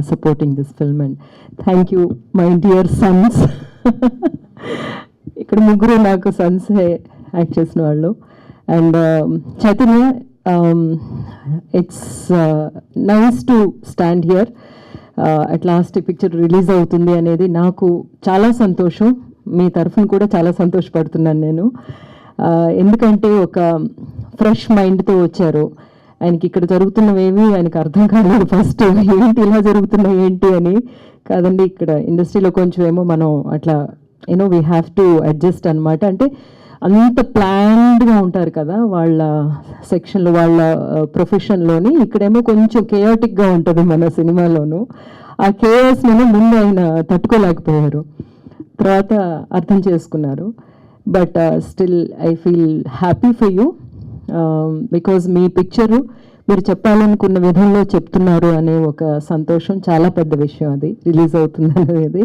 supporting this film, and thank you my dear sons. ఇక్కడ ముగ్గురు నాకు సన్సే యాక్ట్ చేసిన వాళ్ళు. And Chaitanya, it's nice to stand here. At last ఈ పిక్చర్ రిలీజ్ అవుతుంది అనేది నాకు చాలా సంతోషం. మీ తరఫున కూడా చాలా సంతోషపడుతున్నాను నేను. ఎందుకంటే ఒక ఫ్రెష్ మైండ్తో వచ్చారు. ఆయనకి ఇక్కడ జరుగుతున్నవేవి ఆయనకు అర్థం కాలేదు. ఫస్ట్ ఏంటి ఇలా జరుగుతున్నాయి ఏంటి అని కాదండి, ఇక్కడ ఇండస్ట్రీలో కొంచెం ఏమో మనం అట్లా వీ హ్యావ్ టు అడ్జస్ట్ అనమాట. అంటే అంత ప్లాన్డ్గా ఉంటారు కదా వాళ్ళ సెక్షన్లో, వాళ్ళ ప్రొఫెషన్లోని. ఇక్కడేమో కొంచెం కేయాటిక్గా ఉంటుంది మన సినిమాలోను. ఆ కేయాస్నేమో ముందు ఆయన తట్టుకోలేకపోయారు, తర్వాత అర్థం చేసుకున్నారు. But still I feel happy for you, because me picture మీరు చెప్పాలనుకున్న విధంలో చెప్తున్నారు అనే ఒక సంతోషం చాలా పెద్ద విషయం. అది రిలీజ్ అవుతుంది అనేది.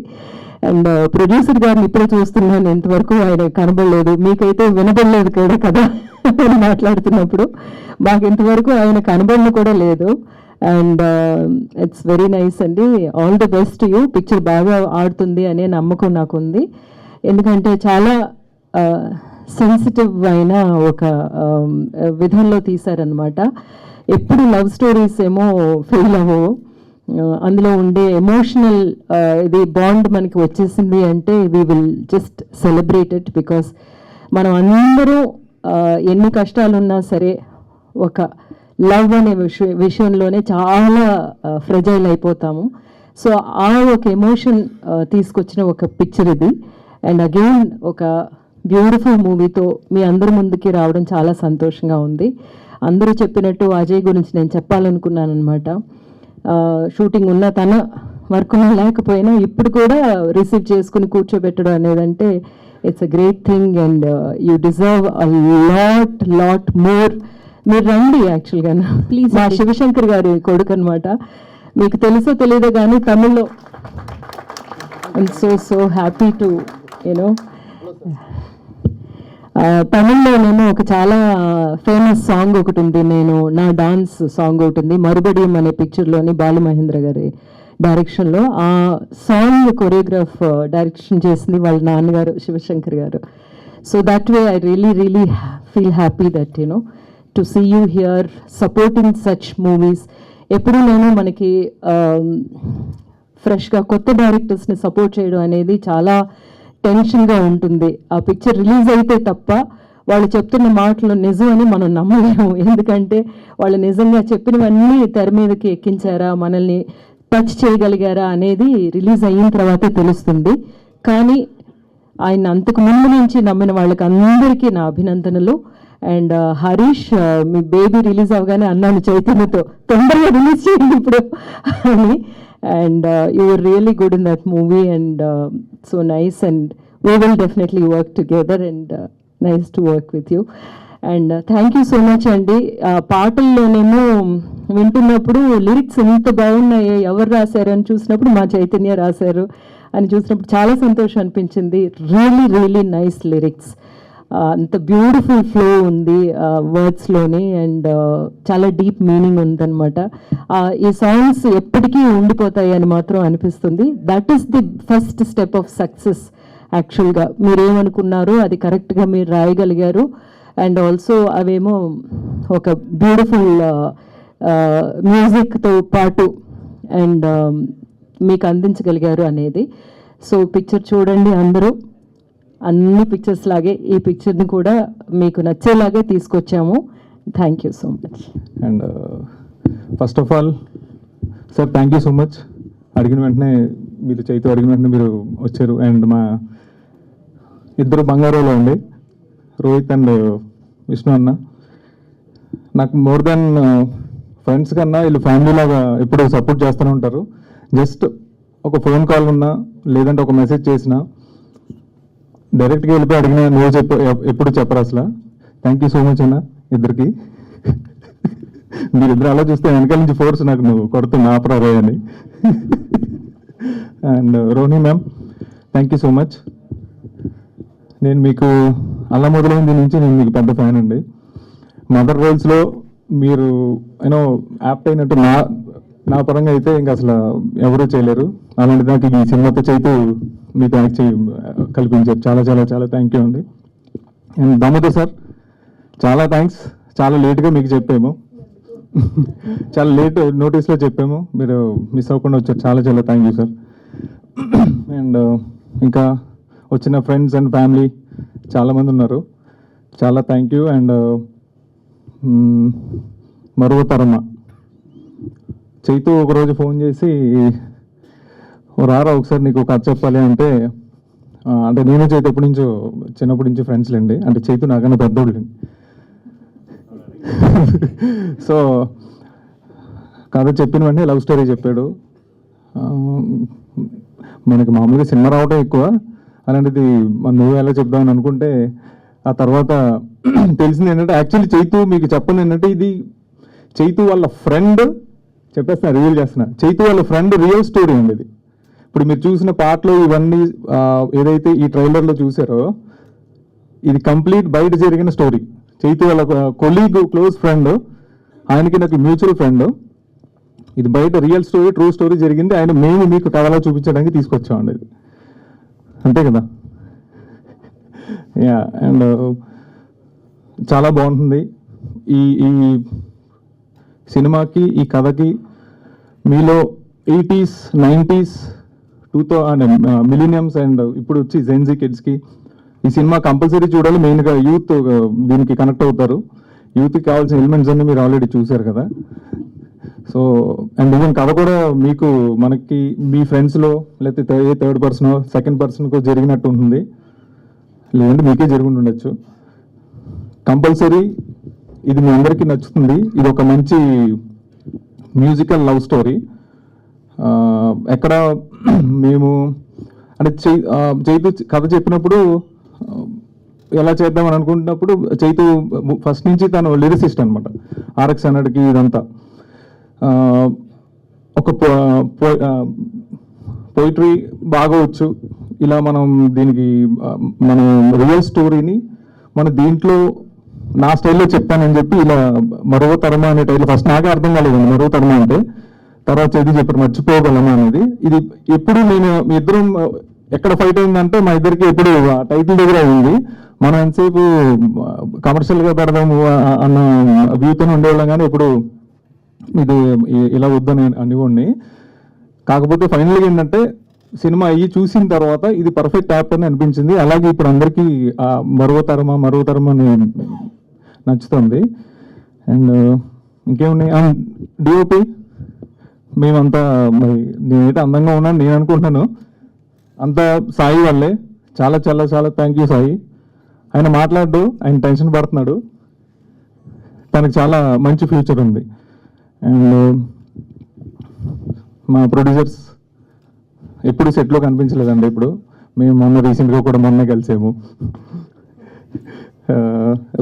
అండ్ ప్రొడ్యూసర్ గారిని ఇప్పుడే చూస్తున్నాను, ఎంతవరకు ఆయన కనబడలేదు. మీకైతే వినబడలేదు కూడా కదా మాట్లాడుతున్నప్పుడు. మాకు ఇంతవరకు ఆయన కనబడిన కూడా లేదు. అండ్ ఇట్స్ వెరీ నైస్ అండి. All the best you. Picture బాగా ఆడుతుంది అనే నమ్మకం నాకు ఉంది. ఎందుకంటే చాలా సెన్సిటివ్ అయిన ఒక విధంలో తీశారనమాట. ఎప్పుడు లవ్ స్టోరీస్ ఏమో ఫెయిల్ అవ్వవు. అందులో ఉండే ఎమోషనల్ ఇది బాండ్ మనకి వచ్చేసింది అంటే we will just celebrate it. Because మనం అందరూ ఎన్ని కష్టాలున్నా సరే ఒక లవ్ అనే విషయంలోనే చాలా ఫ్రెజైల్ అయిపోతాము. సో ఆ ఒక ఎమోషన్ తీసుకొచ్చిన ఒక పిక్చర్ ఇది. అండ్ అగైన్ ఒక బ్యూటిఫుల్ మూవీతో మీ అందరి ముందుకి రావడం చాలా సంతోషంగా ఉంది. అందరూ చెప్పినట్టు అజయ్ గురించి నేను చెప్పాలనుకున్నాను అనమాట. షూటింగ్ ఉన్న తన వర్క్ లేకపోయినా ఇప్పుడు కూడా రిసీవ్ చేసుకుని కూర్చోబెట్టడం అనేదంటే it's a great thing. And you deserve a lot more. మీరు రండి. యాక్చువల్గా ప్లీజ్, మా శివశంకర్ గారి కొడుకు అనమాట. మీకు తెలుసో తెలియదో కానీ తమిళ్లో ఐఎమ్ సో హ్యాపీ టు తమిళ్లోనేమో ఒక చాలా ఫేమస్ సాంగ్ ఒకటి ఉంది, నేను నా డాన్స్ సాంగ్ ఒకటి ఉంది, మరుబడియం అనే పిక్చర్లోని బాలమహేంద్ర గారి డైరెక్షన్లో. ఆ సాంగ్ కొరియోగ్రాఫ్ డైరెక్షన్ చేసింది వాళ్ళ నాన్నగారు శివశంకర్ గారు. So that way I really feel happy that to see you here supporting such movies. ఎప్పుడు నేను మనకి ఫ్రెష్గా కొత్త డైరెక్టర్స్ని సపోర్ట్ చేయడం అనేది చాలా టెన్షన్గా ఉంటుంది. ఆ పిక్చర్ రిలీజ్ అయితే తప్ప వాళ్ళు చెప్తున్న మాటలు నిజం అని మనం నమ్మలేము. ఎందుకంటే వాళ్ళు నిజంగా చెప్పినవన్నీ తెర మీదకి ఎక్కించారా, మనల్ని టచ్ చేయగలిగారా అనేది రిలీజ్ అయిన తర్వాతే తెలుస్తుంది. కానీ ఆయన అంతకు ముందు నుంచి నమ్మిన వాళ్ళకి అందరికీ నా అభినందనలు. And Harish, me baby release అవగానే అన్నాను చైతన్యతో తొందరగా రిలీజ్ చేయండి ఇప్పుడు అని. And you were really good in that movie, and so nice, and we will definitely work together, and nice to work with you. And thank you so much అండి. పాటల్లోనేమో వింటున్నప్పుడు lyrics ఎంత బాగున్నాయి, ఎవరు రాశారు అని చూసినప్పుడు మా చైతన్య రాశారు అని చూసినప్పుడు చాలా సంతోషం అనిపించింది. Really nice lyrics. అంత బ్యూటిఫుల్ ఫ్లో ఉంది వర్డ్స్లోని, అండ్ చాలా డీప్ మీనింగ్ ఉందన్నమాట. ఈ సాంగ్స్ ఎప్పటికీ ఉండిపోతాయి అని మాత్రం అనిపిస్తుంది. That is the first step of success. యాక్చువల్గా మీరేమనుకున్నారో అది కరెక్ట్గా మీరు రాయగలిగారు. అండ్ ఆల్సో అవేమో ఒక బ్యూటిఫుల్ మ్యూజిక్తో పాటు అండ్ మీకు అందించగలిగారు అనేది. సో పిక్చర్ చూడండి అందరూ. అన్ని పిక్చర్స్ లాగే ఈ పిక్చర్ని కూడా మీకు నచ్చేలాగే తీసుకొచ్చాము. Thank you so much. And first of all sir thank you so much. అడిగిన వెంటనే మీరు అడిగిన వెంటనే మీరు వచ్చారు. అండ్ మా ఇద్దరు బంగారులో ఉండి రోహిత్ అండ్ విష్ణు అన్న నాకు మోర్ దెన్ ఫ్రెండ్స్ కన్నా వీళ్ళు ఫ్యామిలీ లాగా ఎప్పుడు సపోర్ట్ చేస్తూనే ఉంటారు. జస్ట్ ఒక ఫోన్ కాల్ ఉన్నా లేదంటే ఒక మెసేజ్ చేసినా డైరెక్ట్గా వెళ్ళిపోయి అడిగినా నువ్వు ఎప్పుడు చెప్పరు అసలు. థ్యాంక్ యూ సో మచ్ అన్న ఇద్దరికి. మీరిద్దరు అలా చూస్తే వెనకాల నుంచి ఫోర్స్ నాకు నువ్వు కొడుతున్నా ఆపరారే అని. And Rohini ma'am thank you so much. నేను మీకు అలా మొదలైంది నుంచి నేను మీకు పెద్ద ఫ్యాన్ అండి. మదర్ రోల్స్లో మీరు యాప్ట్ అయినట్టు నా పరంగా అయితే ఇంకా అసలు ఎవరూ చేయలేరు. అలాంటి నాకు ఈ సినిమాతో చైతు మీతో యాక్ట్ కల్పించారు. చాలా చాలా చాలా థ్యాంక్ యూ అండి. అండ్ దామోదర్ సార్ చాలా థ్యాంక్స్. చాలా లేట్గా మీకు చెప్పాము, చాలా లేట్ నోటీస్లో చెప్పాము, మీరు మిస్ అవ్వకుండా వచ్చారు. చాలా చాలా థ్యాంక్ యూ సార్. అండ్ ఇంకా వచ్చిన ఫ్రెండ్స్ అండ్ ఫ్యామిలీ చాలామంది ఉన్నారు, చాలా థ్యాంక్ యూ. అండ్ మరువతరమ్మ చైతు ఒకరోజు ఫోన్ చేసి రారా ఒకసారి నీకు కథ చెప్పాలి అంటే, అంటే నేను చైతు ఎప్పటి నుంచో చిన్నప్పటి నుంచి ఫ్రెండ్స్ లేండి, అంటే చైతు నాకన్నా పెద్దోళ్ళండి. సో కథ చెప్పిన వెంటనే లవ్ స్టోరీ చెప్పాడు. మనకి మామూలుగా సినిమా రావడం ఎక్కువ, అలాంటిది నువ్వు ఎలా చెప్దామని అనుకుంటే ఆ తర్వాత తెలిసింది ఏంటంటే యాక్చువల్లీ చైతు మీకు చెప్పండి ఏంటంటే ఇది చైతు వాళ్ళ ఫ్రెండ్, చెప్పేస్తున్నా రివీల్ చేస్తున్నా, చైతు వాళ్ళ ఫ్రెండ్ రియల్ స్టోరీ అండి ఇది. ఇప్పుడు మీరు చూసిన పాటలు ఇవన్నీ ఏదైతే ఈ ట్రైలర్లో చూసారో ఇది కంప్లీట్ బయట జరిగిన స్టోరీ. చైతు వాళ్ళ కొలీగ్ క్లోజ్ ఫ్రెండ్, ఆయనకి నాకు మ్యూచువల్ ఫ్రెండ్. ఇది బయట రియల్ స్టోరీ, ట్రూ స్టోరీ జరిగింది. ఆయన మేము మీకు కథలో చూపించడానికి తీసుకొచ్చామండి ఇది, అంతే కదా. యా. అండ్ చాలా బాగుంటుంది ఈ ఈ సినిమాకి, ఈ కథకి. మీలో 80s 90s 2000 మిలీనియమ్స్ అండ్ ఇప్పుడు వచ్చి జెన్జీ కిడ్స్కి ఈ సినిమా కంపల్సరీ చూడాలి. మెయిన్గా యూత్ దీనికి కనెక్ట్ అవుతారు. యూత్కి కావాల్సిన ఎలిమెంట్స్ అన్ని మీరు ఆల్రెడీ చూశారు కదా. సో అండ్ ఈవెన్ కథ కూడా మీకు మనకి మీ ఫ్రెండ్స్లో లేకపోతే ఏ థర్డ్ పర్సన్ సెకండ్ పర్సన్కో జరిగినట్టు ఉంటుంది, లేదంటే మీకే జరిగి ఉండొచ్చు. కంపల్సరీ ఇది మీ అందరికీ నచ్చుతుంది. ఇది ఒక మంచి మ్యూజికల్ లవ్ స్టోరీ. ఎక్కడ మేము అంటే చైతు కథ చెప్పినప్పుడు ఎలా చేద్దామని అనుకుంటున్నప్పుడు చైతు ఫస్ట్ నుంచి తను లిరిసిస్ట్ అనమాట. ఆర్ఎక్స్ హండ్రెడ్కి ఇదంతా ఒక పోయిటరీ బాగా వచ్చు. ఇలా మనం దీనికి మనం రియల్ స్టోరీని మన దీంట్లో నా స్టైల్లో చెప్తానని చెప్పి ఇలా మరువతరమ అనే టైటిల్ ఫస్ట్ నాకే అర్థం కాలేదు మరువతరమ అంటే, తర్వాత చదివి చెప్పారు మర్చిపోగలమా అనేది. ఇది ఎప్పుడు నేను మీ ఇద్దరం ఎక్కడ ఫైట్ అయిందంటే మా ఇద్దరికి ఎప్పుడు టైటిల్ దగ్గర అయింది. మనం ఎంతసేపు కమర్షియల్గా పెడదాము అన్న వ్యూతోనే ఉండేవాళ్ళం, కానీ ఇప్పుడు ఇది ఇలా వద్దని అనివ్వండి. కాకపోతే ఫైనల్గా ఏంటంటే సినిమా అయ్యి చూసిన తర్వాత ఇది పర్ఫెక్ట్ యాప్ అని అనిపించింది. అలాగే ఇప్పుడు అందరికీ మరువతరమ అని నచ్చుతుంది. అండ్ ఇంకేమున్నాయి, డిఓపి మేమంతా మరి నేనైతే అందంగా ఉన్నాను నేను అనుకుంటున్నాను, అంతా సాయి వల్లే. చాలా చాలా చాలా థ్యాంక్ యూ సాయి. ఆయన మాట్లాడు, ఆయన టెన్షన్ పడుతున్నాడు, తనకు చాలా మంచి ఫ్యూచర్ ఉంది. అండ్ మా ప్రొడ్యూసర్స్ ఎప్పుడు సెట్లో కనిపించలేదండి. ఇప్పుడు మేము మొన్న రీసెంట్గా కూడా మొన్న కలిసాము.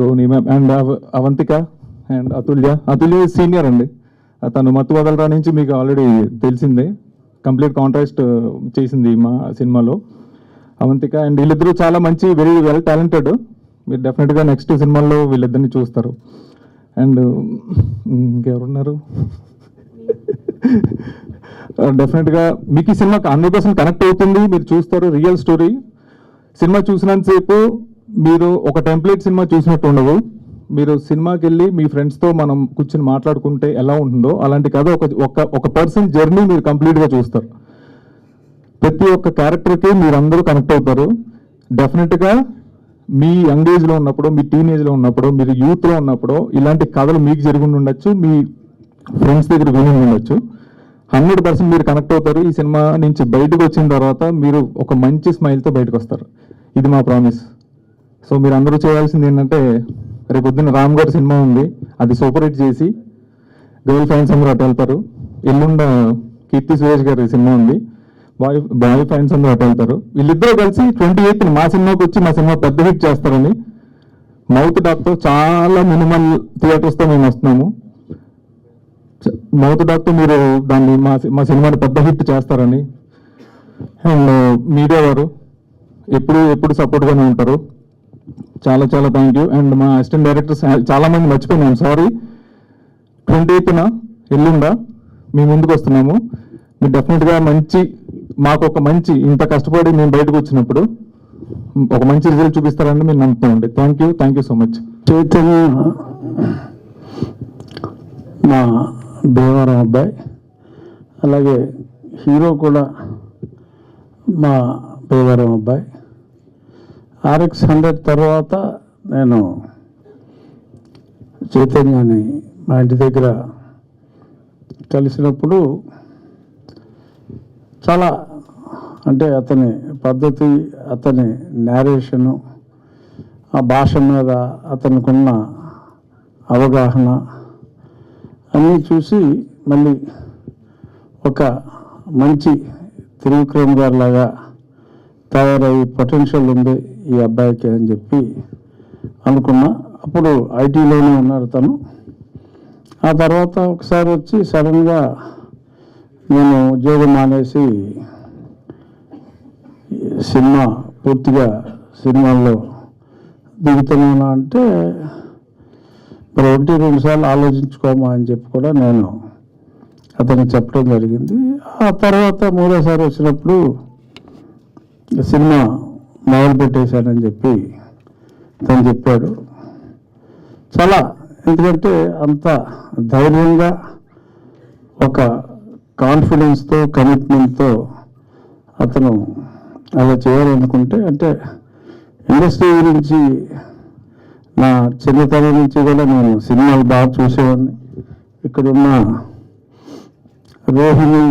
Roni ma'am and Avantika and Atulya senior అండి. తను మత్తు వదలరా నుంచి మీకు ఆల్రెడీ తెలిసిందే, కంప్లీట్ కాంట్రాస్ట్ చేసింది మా సినిమాలో అవంతిక. అండ్ వీళ్ళిద్దరూ చాలా మంచి వెరీ వెల్ టాలెంటెడ్. మీరు డెఫినెట్గా నెక్స్ట్ సినిమాల్లో వీళ్ళిద్దరిని చూస్తారు. అండ్ ఇంకెవరున్నారు, డెఫినెట్గా మీకు ఈ సినిమా 100% కనెక్ట్ అవుతుంది, మీరు చూస్తారు రియల్ స్టోరీ. సినిమా చూసినంతసేపు మీరు ఒక టెంప్లెట్ సినిమా చూసినట్టు ఉండవు. మీరు సినిమాకి వెళ్ళి మీ ఫ్రెండ్స్తో మనం కూర్చొని మాట్లాడుకుంటే ఎలా ఉంటుందో అలాంటి కథ ఒక పర్సన్ జర్నీ మీరు కంప్లీట్గా చూస్తారు. ప్రతి ఒక్క క్యారెక్టర్కి మీరు అందరూ కనెక్ట్ అవుతారు. డెఫినెట్గా మీ యంగ్ ఏజ్లో ఉన్నప్పుడు, మీ టీనేజ్లో ఉన్నప్పుడు, మీరు యూత్లో ఉన్నప్పుడు ఇలాంటి కథలు మీకు జరిగి ఉండొచ్చు, మీ ఫ్రెండ్స్ దగ్గర విని ఉండొచ్చు. 100% మీరు కనెక్ట్ అవుతారు. ఈ సినిమా నుంచి బయటకు వచ్చిన తర్వాత మీరు ఒక మంచి స్మైల్తో బయటకు వస్తారు, ఇది మా ప్రామిస్. సో మీరు అందరూ చేయాల్సింది ఏంటంటే, రేపు పొద్దున్న రామ్ గారి సినిమా ఉంది, అది సూపర్ హిట్ చేసి గర్ల్ ఫ్యాన్స్ అందరూ అటు వెళ్తారు. ఎల్లుండ కీర్తి సురేష్ గారి సినిమా ఉంది, బాయ్ ఫ్యాన్స్ అందరూ అటు వెళ్తారు. వీళ్ళిద్దరూ కలిసి 28th మా సినిమాకి వచ్చి మా సినిమా పెద్ద హిట్ చేస్తారని మౌత్ డాక్తో చాలా మినిమల్ థియేటర్స్తో మేము వస్తున్నాము. మౌత్ డాక్తో మీరు దాన్ని మా సినిమాని పెద్ద హిట్ చేస్తారని. అండ్ మీడియా వారు ఎప్పుడు సపోర్ట్గానే ఉంటారు. చాలా చాలా థ్యాంక్ యూ. అండ్ మా అసిస్టెంట్ డైరెక్టర్స్ చాలామంది మర్చిపోయినాను, సారీ. 28th ఎల్లుండా మీ ముందుకు వస్తున్నాము. మీరు డెఫినెట్గా మాకు ఒక మంచి ఇంత కష్టపడి మేము బయటకు వచ్చినప్పుడు ఒక మంచి రిజల్ట్ చూపిస్తారని మేము నమ్ముతామండి. Thank you so much. Chaitanya మా భీమవరం అబ్బాయి, అలాగే హీరో కూడా మా భీమవరం అబ్బాయి. RX100 తర్వాత నేను చైతన్యాన్ని మా ఇంటి దగ్గర కలిసినప్పుడు చాలా అంటే అతని పద్ధతి, అతని నేరేషను, ఆ భాష మీద అతనికున్న అవగాహన అన్నీ చూసి మళ్ళీ ఒక మంచి త్రివిక్రమ్ గారి లాగా తయారయ్యే పొటెన్షియల్ ఉంది ఈ అబ్బాయికి అని చెప్పి అనుకున్నా. అప్పుడు ఐటీలోనే ఉన్నారు తను. ఆ తర్వాత ఒకసారి వచ్చి సడన్గా నేను ఉద్యోగం మానేసి పూర్తిగా సినిమాల్లో దిగుతున్నాను అంటే, మరి 1-2 సార్లు ఆలోచించుకోమా అని చెప్పి కూడా నేను అతనికి చెప్పడం జరిగింది. ఆ తర్వాత 3వసారి వచ్చినప్పుడు సినిమా మొదలు పెట్టేశానని చెప్పి తను చెప్పాడు. చాలా, ఎందుకంటే అంత ధైర్యంగా ఒక కాన్ఫిడెన్స్తో కమిట్మెంట్తో అతను అలా చేయాలనుకుంటే, అంటే ఇండస్ట్రీ గురించి నా చిన్నతనం నుంచి కూడా నేను సినిమాలు బాగా చూసేవాడిని. ఇక్కడున్న రోహిణి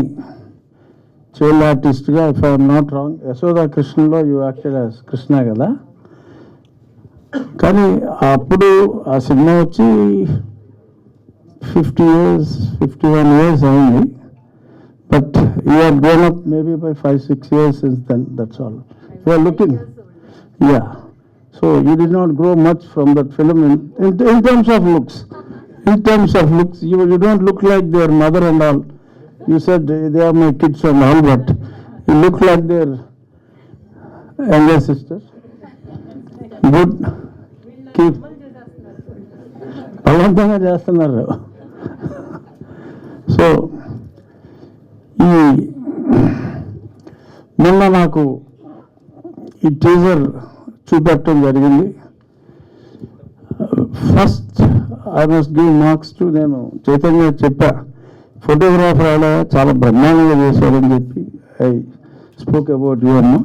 చైల్డ్ ఆర్టిస్ట్గా, if I'm not wrong, Yashoda కృష్ణలో యూ యాక్టెడ్ యాజ్ కృష్ణ కదా. కానీ అప్పుడు ఆ సినిమా వచ్చి 51 years అయింది. But you have grown up maybe by 5-6 years since then, that's all. You are looking, yeah. So you did not grow much from that film in terms of looks. In terms of looks, you don't look like their mother and all. You said they are my kids and all, but you look like their younger sister. Good. Keep. బలవంతంగా చేస్తున్నారు. So ఈ మొన్న నాకు ఈ teaser చూపెట్టడం జరిగింది. First I must give marks to, నేను చైతన్య చెప్పా, ఫోటోగ్రాఫర్ అలా చాలా బ్రహ్మాండంగా చేశారని చెప్పి ఐ స్పోక్ అబౌట్ యూ అన్న.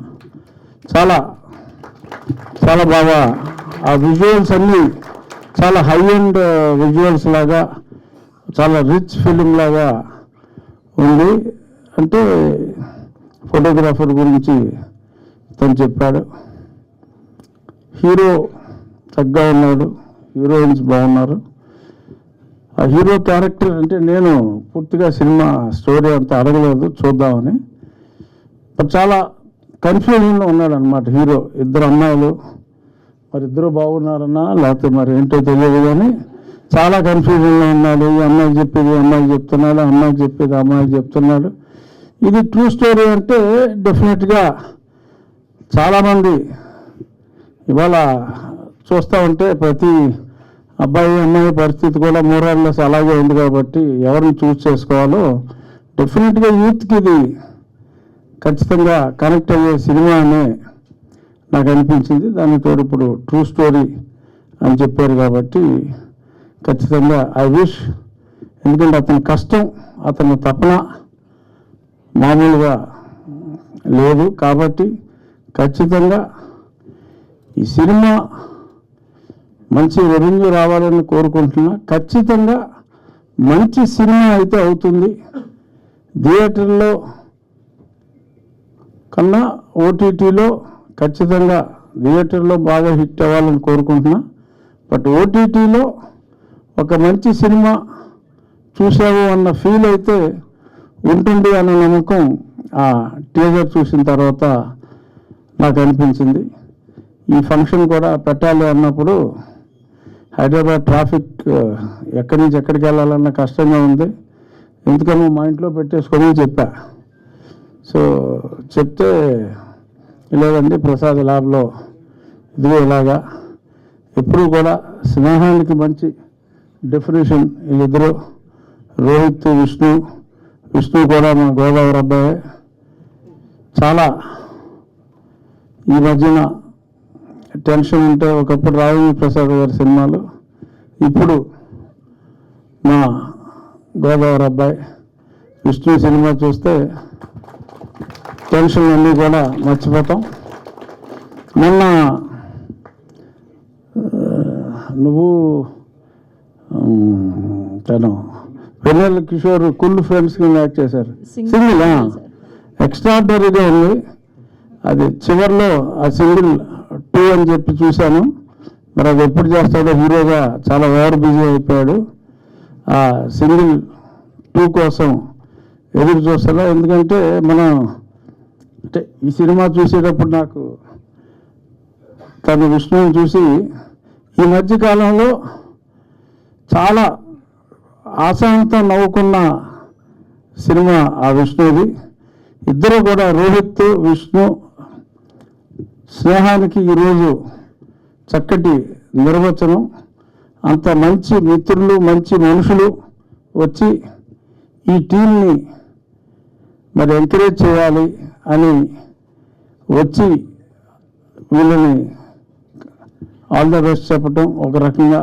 చాలా చాలా బాగా ఆ విజువల్స్ అన్నీ చాలా హై అండ్ విజువల్స్ లాగా, చాలా రిచ్ ఫిలిం లాగా ఉంది. అంటే ఫోటోగ్రాఫర్ గురించి తను చెప్పాడు. హీరో చక్కగా ఉన్నాడు, హీరోయిన్స్ బాగున్నారు. ఆ హీరో క్యారెక్టర్ అంటే నేను పూర్తిగా సినిమా స్టోరీ అంతా అడగలేదు, చూద్దామని. బట్ చాలా కన్ఫ్యూజన్లో ఉన్నాడు అనమాట హీరో. 2 అమ్మాయిలు, మరి 2 బాగున్నారన్నా లేకపోతే మరి ఏంటో తెలియదు, కానీ చాలా కన్ఫ్యూజన్లో ఉన్నాడు. ఈ అమ్మాయికి చెప్పేది అమ్మాయికి చెప్తున్నాడు, అమ్మాయికి చెప్పేది అమ్మాయికి చెప్తున్నాడు. ఇది ట్రూ స్టోరీ అంటే డెఫినెట్గా చాలామంది ఇవాళ చూస్తూ ఉంటే ప్రతి అబ్బాయి అమ్మాయి పరిస్థితి కూడా మోరార్లెస్ అలాగే ఉంది. కాబట్టి ఎవరిని చూస్ చేసుకోవాలో డెఫినెట్గా యూత్కి ఇది ఖచ్చితంగా కనెక్ట్ అయ్యే సినిమా అనే నాకు అనిపించింది. దానితో ఇప్పుడు ట్రూ స్టోరీ అని చెప్పారు కాబట్టి ఖచ్చితంగా ఐ విష్, ఎందుకంటే అతని కష్టం, అతని తపన మామూలుగా లేదు. కాబట్టి ఖచ్చితంగా ఈ సినిమా మంచి రెవెన్యూ రావాలని కోరుకుంటున్నా. ఖచ్చితంగా మంచి సినిమా అయితే అవుతుంది. థియేటర్లో కన్నా ఓటీటీలో ఖచ్చితంగా, థియేటర్లో బాగా హిట్ అవ్వాలని కోరుకుంటున్నా. బట్ ఓటీటీలో ఒక మంచి సినిమా చూసావు అన్న ఫీల్ అయితే ఉంటుంది అన్న నమ్మకం ఆ టీజర్ చూసిన తర్వాత నాకు అనిపించింది. ఈ ఫంక్షన్ కూడా పెట్టాలి అన్నప్పుడు హైదరాబాద్ ట్రాఫిక్ ఎక్కడి నుంచి ఎక్కడికి వెళ్ళాలన్న కష్టంగా ఉంది. ఎందుకనో మా ఇంట్లో పెట్టేసుకొని చెప్పా. సో చెప్తే లేదండి ప్రసాద్ ల్యాబ్లో ఇదిగో ఇలాగా. ఎప్పుడు కూడా స్నేహానికి మంచి డెఫినేషన్ వీళ్ళిద్దరూ, రోహిత్ విష్ణు విష్ణు కూడా మా గోదావరి అబ్బాయి. చాలా ఈ మధ్యన టెన్షన్ ఉంటే ఒకప్పుడు రాజేంద్ర ప్రసాద్ గారి సినిమాలు, ఇప్పుడు మా గోదావరి అబ్బాయి విష్ణు సినిమా చూస్తే టెన్షన్ అన్నీ కూడా మర్చిపోతాం. మొన్న నువ్వు తను వెన్నెల కిషోర్ కుళ్ళు ఫ్రెండ్స్ కింద యాక్ట్ చేశారు. సింగిల్ ఎక్స్ట్రాడినరీగా ఉంది. అది చివరిలో ఆ సింగిల్ 2 అని చెప్పి చూశాను. మరి అది ఎప్పుడు చేస్తాడో, హీరోగా చాలా ఓవర్ బిజీ అయిపోయాడు. ఆ సింగిల్ 2 కోసం ఎదురు చూస్తాను. ఎందుకంటే మనం అంటే ఈ సినిమా చూసేటప్పుడు నాకు తను విష్ణువుని చూసి ఈ మధ్యకాలంలో చాలా ఆశాంతం నవ్వుకున్న సినిమా ఆ విష్ణుది. ఇద్దరు కూడా రోహిత్ విష్ణు స్నేహానికి ఈరోజు చక్కటి నిర్వచనం. అంత మంచి మిత్రులు, మంచి మనుషులు వచ్చి ఈ టీంని మరి ఎంకరేజ్ చేయాలి అని వచ్చి వీళ్ళని ఆల్ ద బెస్ట్ చెప్పటం, ఒక రకంగా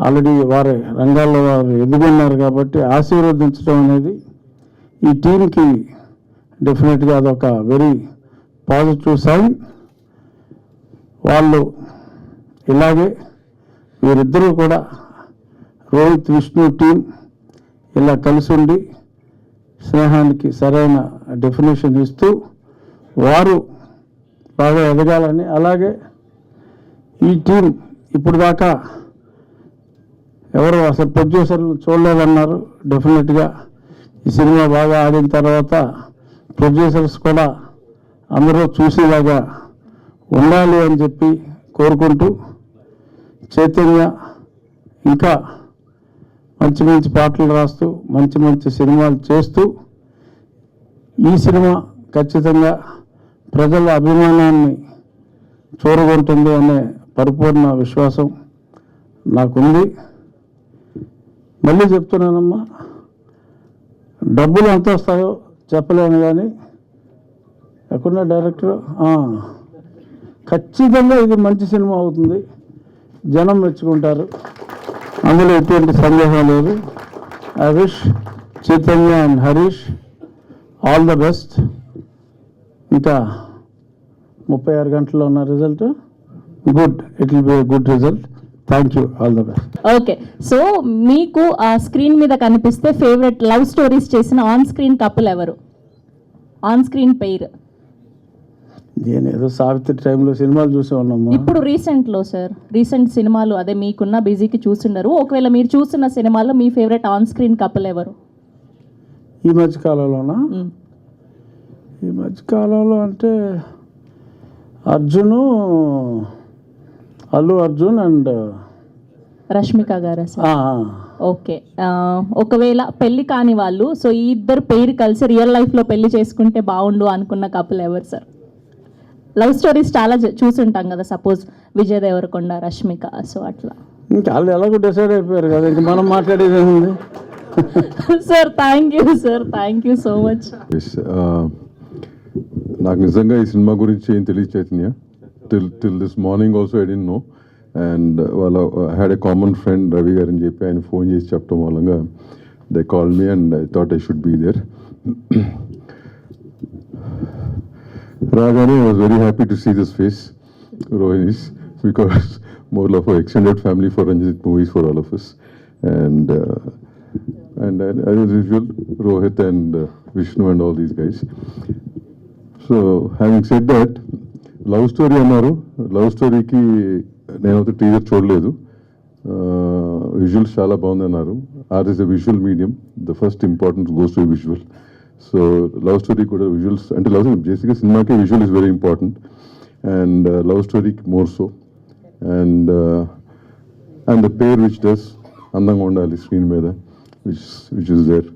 ఆల్రెడీ వారి రంగాల్లో వారు ఎదుగున్నారు కాబట్టి ఆశీర్వదించడం అనేది ఈ టీంకి డెఫినెట్గా అదొక వెరీ పాజిటివ్ సైన్. వాళ్ళు ఇలాగే వీరిద్దరూ కూడా రోహిత్ విష్ణు టీం ఇలా కలిసి ఉండి స్నేహానికి సరైన డెఫినేషన్ ఇస్తూ వారు బాగా ఎదగాలని, అలాగే ఈ టీం ఇప్పుడు దాకా ఎవరు అసలు ప్రొడ్యూసర్లు చూడలేదన్నారు. డెఫినెట్గా ఈ సినిమా బాగా ఆడిన తర్వాత ప్రొడ్యూసర్స్ కూడా అందరూ చూసేలాగా ఉండాలి అని చెప్పి కోరుకుంటూ, చైతన్య ఇంకా మంచి మంచి పాటలు రాస్తూ మంచి మంచి సినిమాలు చేస్తూ ఈ సినిమా ఖచ్చితంగా ప్రజల అభిమానాన్ని చూరగొంటుంది అనే పరిపూర్ణ విశ్వాసం నాకుంది. మళ్ళీ చెప్తున్నానమ్మా, డబ్బులు ఎంత వస్తాయో చెప్పలేను, కానీ ఎక్కడున్నా డైరెక్టర్ ఖచ్చితంగా ఇది మంచి సినిమా అవుతుంది, జనం మెచ్చుకుంటారు, అందులో ఎటువంటి సందేహం లేదు. I wish Chaitanya and Harish all the best. ఇంకా 36 గంటల్లో ఉన్న result good, it will be a good result. Thank you, all the best. Okay, so మీకు ఆ స్క్రీన్ మీద కనిపిస్తే ఫేవరెట్ లవ్ స్టోరీస్ చేసిన ఆన్ స్క్రీన్ కపుల్ ఎవరు? On screen pair. నేను ఏదో సావిత్రి టైంలో సినిమాలు చూసే ఉన్నాము. ఇప్పుడు రీసెంట్లో సార్, రీసెంట్ సినిమాలు అదే మీకున్న బిజీకి చూస్తున్నారు. ఒకవేళ మీరు చూస్తున్న సినిమాలో మీ ఫేవరెట్ ఆన్ స్క్రీన్ కపుల్ ఎవరు ఈ మధ్య కాలంలోనా? ఈ మధ్య కాలంలో అంటే అల్లు అర్జున్ అండ్ రష్మిక గారా సార్? ఓకే, ఒకవేళ పెళ్లి కాని వాళ్ళు, సో ఈ ఇద్దరు పెయిర్ కలిసి రియల్ లైఫ్లో పెళ్లి చేసుకుంటే బాగుండు అనుకున్న కపుల్ ఎవరు సార్? లవ్ స్టోరీస్ చాలా చూసుంటాం కదా, సపోజ్ విజయ్ దేవరకొండ రష్మిక, సో అట్లా. ఇంకా వాళ్ళు ఎలాగో డిసైడ్ అయిపోయారు కదా, ఇంకా మనం మాట్లాడేది ఏముంది. Sir thank you sir, thank you so much. నాకు నిజంగా ఈ సినిమా గురించి ఏం తెలియదు Chaitanya. Till this morning also I didn't know. And వాళ్ళ had a common friend Ravi garu అని చెప్పి ఆయన ఫోన్ చేసి చెప్పడం మూలంగా they call me and I thought I should be there. రాగానే I was very happy to see this face, Rohini's, because more of extended family for Ranjit movies for all of us. And as usual, Rohit and Vishnu and all these guys. So having said that, love story అన్నారు. Love స్టోరీకి నేనైతే teaser చూడలేదు. Visuals చాలా బాగుంది అన్నారు. Art is a visual medium, the first importance goes to visual. So love story కూడా visuals అంటే love బేసిక్గా సినిమాకి visual is very important and love స్టోరీకి more so. And the pair which does అందంగా ఉండాలి స్క్రీన్ మీద, which is there.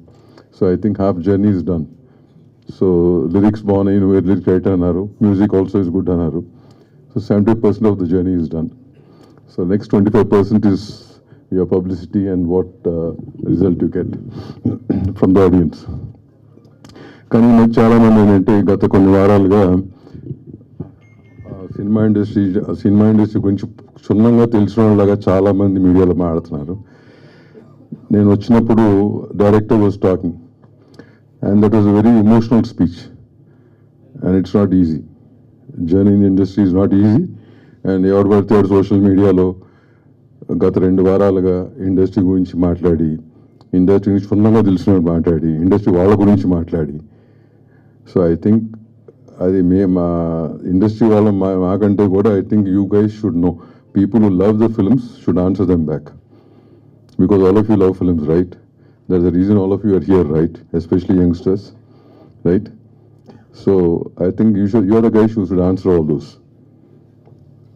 So I think half journey is done. So lyrics బాగున్నాయి, నువ్వు లిరిక్ రైటర్ అన్నారు, మ్యూజిక్ ఆల్సో ఇస్ గుడ్ అన్నారు. So 70% of the journey is done. So next 25% is your publicity and what result you get from the audience. కానీ నాకు చాలామంది ఏంటంటే గత కొన్ని వారాలుగా సినిమా ఇండస్ట్రీ గురించి క్షుణ్ణంగా తెలిసిన వాళ్ళగా చాలామంది మీడియాలో మాట్లాడుతున్నారు. నేను వచ్చినప్పుడు director was talking and that was a very emotional speech, and it's not easy. Journey in the industry is not easy, and ఎవరు పడితే సోషల్ మీడియాలో గత 2 వారాలుగా ఇండస్ట్రీ గురించి మాట్లాడి, ఇండస్ట్రీ గురించి క్షుణ్ణంగా తెలిసిన మాట్లాడి, ఇండస్ట్రీ వాళ్ళ గురించి మాట్లాడి, సో ఐ థింక్ అది మా ఇండస్ట్రీ వాళ్ళ మాకంటే కూడా I think you guys should know, people who love the films should answer them back, because all of you love films, right? That's the reason all of you are here, right? Especially youngsters, right? So I think you are the guys who should answer all those.